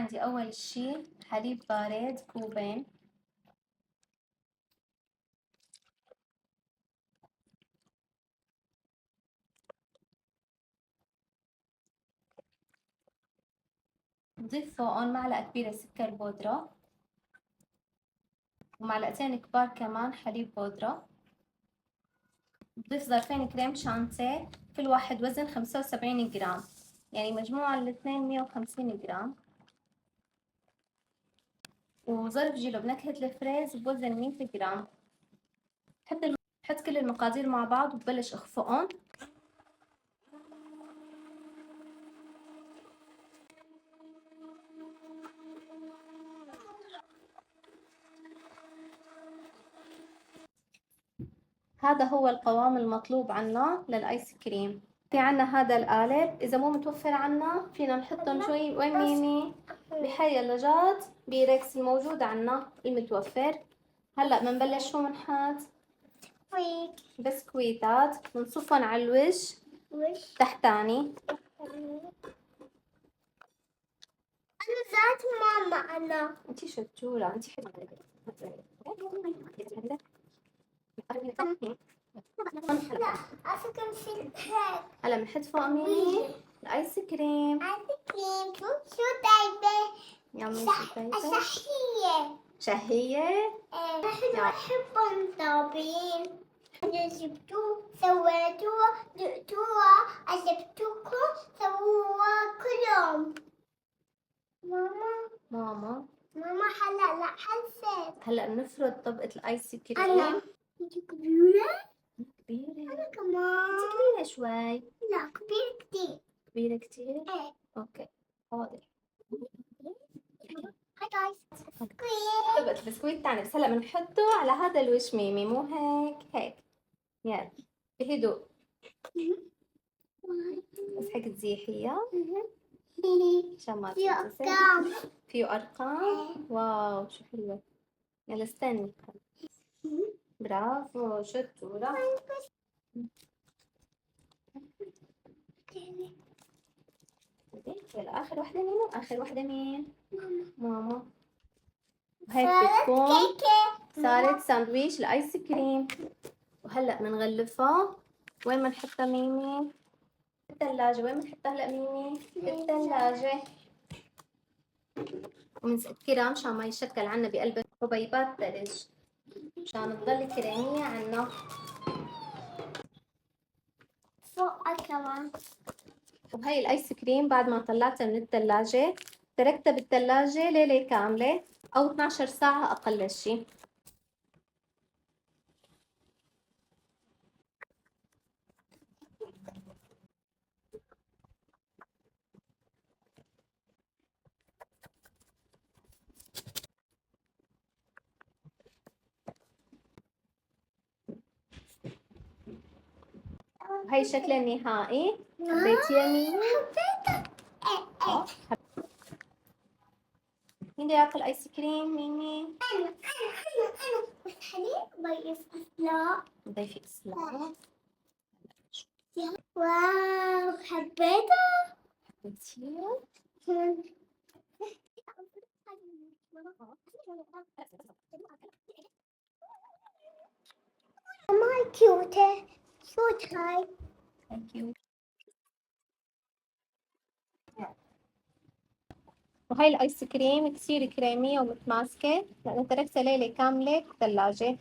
عندي أول شي حليب بارد كوبين، نضيف فوقهم معلقة كبيرة سكر بودرة ومعلقتين كبار كمان حليب بودرة. نضيف ظرفين كريم شانتيه، كل واحد وزن 75 جرام، يعني مجموع الاثنين 150 جرام. وظرف جيلو بنكهة الفريز بوزن 100 جرام. بحط كل المقادير مع بعض وببلش اخفقهم. هذا هو القوام المطلوب عنا للايس كريم. في عنا هذا القالب، اذا مو متوفر عنا فينا نحطهم شوي وين ميمي بحي اللجات بيركس الموجود عنا المتوفر. هلا بنبلش شو بنحط؟ بسكويتات بنصفهم على الوش تحتاني. أنا ذات ماما أنا. انتي شطورة، انتي حلوة. لا أفكر في الهيك. هلا بنحط فوق ميمي الايس كريم. آيس كريم شو طيبة. يلا شو طيبة؟ شهية. شهية؟ نحن نحبهم طابين. جبتوه سويتوه دقتوه عجبتوكم سووها كلهم. ماما هلا لا حسيت. هلا بنفرد طبقة الايس كريم. أنا انتي كبيرة؟ كبيرة. أنا كمان. انتي كبيرة شوي. لا كبيرة كتير. كبيرة كتير؟ ايه. اوكي واضح. هاي جايز. طبقة البسكويت تاعنا، بس هلا بنحطه على هذا الوش ميمي، مو هيك هيك. يلا بهدوء، بس هيك تزيحيها عشان ما في تنتزع. أرقام. فيه أرقام؟ واو شو حلوة. يلا استني. برافو شطورة. يلا آخر واحدة مين؟ آخر واحدة مين؟ ماما. وهيك بتكون صارت ساندويش الآيس كريم. وهلأ بنغلفها. وين بنحطها ميمي؟ بالثلاجة. وين بنحطها هلأ ميمي؟ بالثلاجة. ومنسكرها مشان ما يشكل عنا بقلب حبيبات ثلج، مشان تضل كريمية عنا. فوق كمان. وهي الايس كريم بعد ما طلعتها من الثلاجة تركتها بالثلاجة ليلة كاملة او 12 ساعة اقل شي. وهي الشكل النهائي. حبيتيها مين؟ حبيتها. مين بده ياكل ايس كريم ميمي؟ أنا بس حليب ضيف لا. ضيفي اسلام. واو حبيتها. حبيتيها؟ ماي كيوتة. كيوت هاي. ثانك يو. وهي الايس كريم كثير كريمية ومتماسكة لانه تركتها ليلة كاملة بالثلاجة.